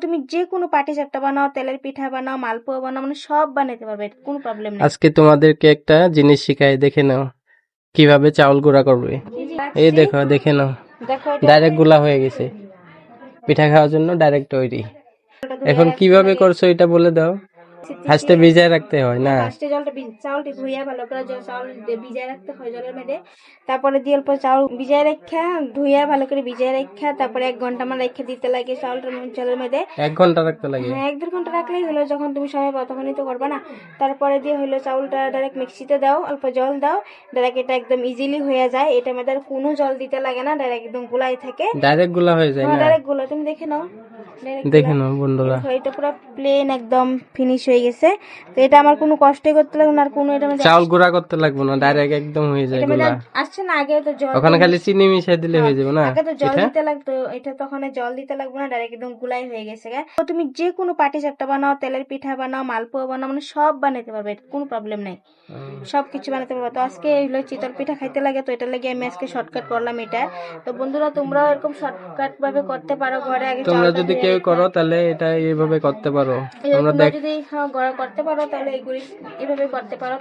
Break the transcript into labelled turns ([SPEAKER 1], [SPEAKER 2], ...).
[SPEAKER 1] তুমি যে কোনো পাটি সাপটা বানাও, তেলের পিঠা বানাও, মালপোয়া বানাও, মানে সব বানাতে পারবে, কোনো প্রবলেম নেই।
[SPEAKER 2] আজকে তোমাদেরকে একটা জিনিস শিখাই, দেখে নাও কিভাবে চাউল গুঁড়া করবে। এই দেখো, দেখে নাও,
[SPEAKER 1] দেখো
[SPEAKER 2] ডাইরেক্ট গুলা হয়ে গেছে, পিঠা খাওয়ার জন্য ডাইরেক্ট তৈরি। এখন কিভাবে করছো এটা বলে দাও। ফার্স্টে ভিজায় রাখতে হয় না?
[SPEAKER 1] ফার্স্টে চাউলটি ধুইয়া ভালো করে চাউল ভিজায় রাখতে হয় জলের মধ্যে, তারপরে দিয়ে অল্প চাউল ভিজায় রাখা, ধুইয়া ভালো করে ভিজায় রাখা, তারপরে 1 ঘন্টা মান রেখে দিতে লাগে চাউলটা জলের মধ্যে।
[SPEAKER 2] 1 ঘন্টা রাখতে লাগে?
[SPEAKER 1] হ্যাঁ, 1-1.5 ঘন্টা রাখলেই হলো, যখন তুমি সময় পাও তখনই তো করবা না। তারপরে দিয়ে হলো চাউলটা ডাইরেক্ট মিক্সিতে দাও, অল্প জল দাও, ডাইরেক্ট এটা একদম ইজিলি হয়ে যায়। এটার মধ্যে আর কোনো জল দিতে লাগে না, ডাইরেক্ট একদম গুলাই থাকে।
[SPEAKER 2] ডাইরেক্ট গুলা হয়ে যায়
[SPEAKER 1] হ্যাঁ,
[SPEAKER 2] না?
[SPEAKER 1] ডাইরেক্ট গুলা, তুমি দেখে নাও,
[SPEAKER 2] দেখে নাও বন্ধুরা,
[SPEAKER 1] এটা পুরো প্লেন একদম ফিনিশ হয়ে গেছে। তো এটা আমার কোনো কষ্টই করতে লাগবে না, আর কোনো এটা
[SPEAKER 2] চাউল গুঁড়া করতে লাগবে না, ডাইরেক্ট একদম হয়ে যায় গুলা।
[SPEAKER 1] আসছে না, আগে তো জল,
[SPEAKER 2] ওখানে খালি চিনি মিশিয়ে দিলে হয়ে যাবে না?
[SPEAKER 1] আগে তো জল
[SPEAKER 2] এটা
[SPEAKER 1] দিতে লাগতো, এটা তখন আর জল দিতে লাগবে না, ডাইরেক্ট একদম গুলাই হয়ে গেছে। তো তুমি যে কোনো পাটি সাপটা বানাও, তেলের পিঠা বানাও, মালপোয়া বানাও, মানে সব বানাতে পারবে, কোনো প্রবলেম নাই, সবকিছু বানাতে পারবে। তো আজকে হলো চিতল পিঠা খাইতে লাগে, তো এটা লাগে আমি আজকে শর্টকাট করলাম এটা। তো বন্ধুরা, তোমরাও এরকম শর্টকাট ভাবে করতে পারো ঘরে। আগে
[SPEAKER 2] তোমরা যদি কেউ করো তাহলে এটা এইভাবে করতে পারো। তোমরা
[SPEAKER 1] যদি করতে পারো তাহলে এইগুলি এভাবে করতে পারো।